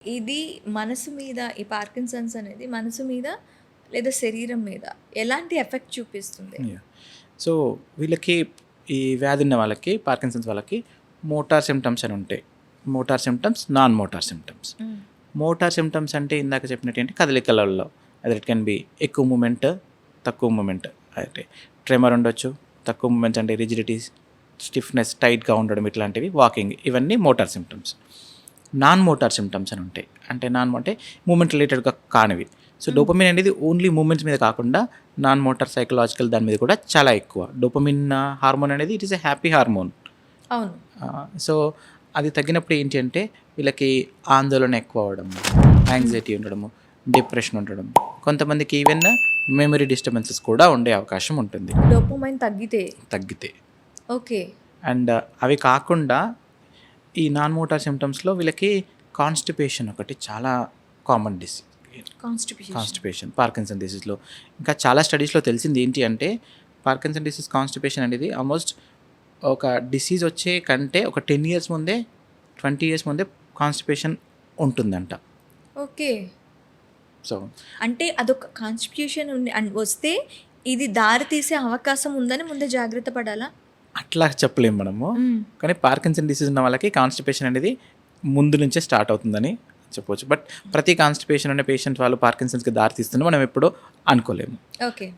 ఇది మనసు మీద ఈ పార్కిన్సన్స్ అనేది మనసు మీద లేదా శరీరం మీద ఎలాంటి ఎఫెక్ట్ చూపిస్తుంది? సో వీళ్ళకి ఈ వ్యాధి ఉన్న వాళ్ళకి పార్కిన్సన్స్ వాళ్ళకి మోటార్ సిమ్టమ్స్ అని ఉంటాయి. Motor symptoms, non motor symptoms. Motor symptoms అంటే ఇందాక చెప్పినట్టు ఏంటి కదలికలలో అది ఇట్ కెన్ బి ఎక్కువ మూమెంట్, తక్కువ మూమెంట్. అంటే ట్రెమర్ ఉండొచ్చు, తక్కువ మూమెంట్స్ అంటే రిజిడిటీస్, స్టిఫ్నెస్, టైట్గా ఉండడం, ఇట్లాంటివి, వాకింగ్, ఇవన్నీ motor symptoms. Non motor symptoms అని ఉంటాయి. అంటే అంటే మూమెంట్ రిలేటెడ్గా కానివి. సో డోపమిన్ అనేది ఓన్లీ మూమెంట్స్ మీద కాకుండా నాన్ మోటార్ సైకలాజికల్ దాని మీద కూడా చాలా ఎక్కువ. డోపమిన్ హార్మోన్ అనేది it is a happy hormone. అవును. సో అది తగ్గినప్పుడు ఏంటి అంటే వీళ్ళకి ఆందోళన ఎక్కువ అవ్వడం, యాంగ్జైటీ ఉండడము, డిప్రెషన్ ఉండడం, కొంతమందికి ఈవెన్ మెమరీ డిస్టర్బెన్సెస్ కూడా ఉండే అవకాశం ఉంటుంది డోపమైన్ తగ్గితే. ఓకే. అండ్ అవి కాకుండా ఈ నాన్ మోటార్ సిమ్టమ్స్లో వీళ్ళకి కాన్స్టిపేషన్ ఒకటి చాలా కామన్ డిసీజ్. కాన్స్టిపేషన్ పార్కిన్సన్ డిసీజ్లో ఇంకా చాలా స్టడీస్లో తెలిసింది ఏంటి అంటే పార్కిన్సన్ డిసీజ్ కాన్స్టిపేషన్ అనేది ఆల్మోస్ట్ ఒక డిసీజ్ వచ్చే కంటే ఒక 10 years ముందే, 20 years ముందే కాన్స్టిపేషన్ ఉంటుందంట. ఓకే. సో అంటే అదొక కాన్స్టిట్యూషన్ వస్తే ఇది దారి తీసే అవకాశం ఉందని ముందే జాగ్రత్త పడాలా? అట్లా చెప్పలేము మనము. కానీ పార్కిన్సన్ డిసీజ్ ఉన్న వాళ్ళకి కాన్స్టిపేషన్ అనేది ముందు నుంచే స్టార్ట్ అవుతుందని చెప్పవచ్చు. బట్ ప్రతి కాన్స్టిపేషన్ అనే పేషెంట్ వాళ్ళు పార్కిన్సన్స్కి దారి తీస్తుందని మనం ఎప్పుడూ అనుకోలేము. ఓకే.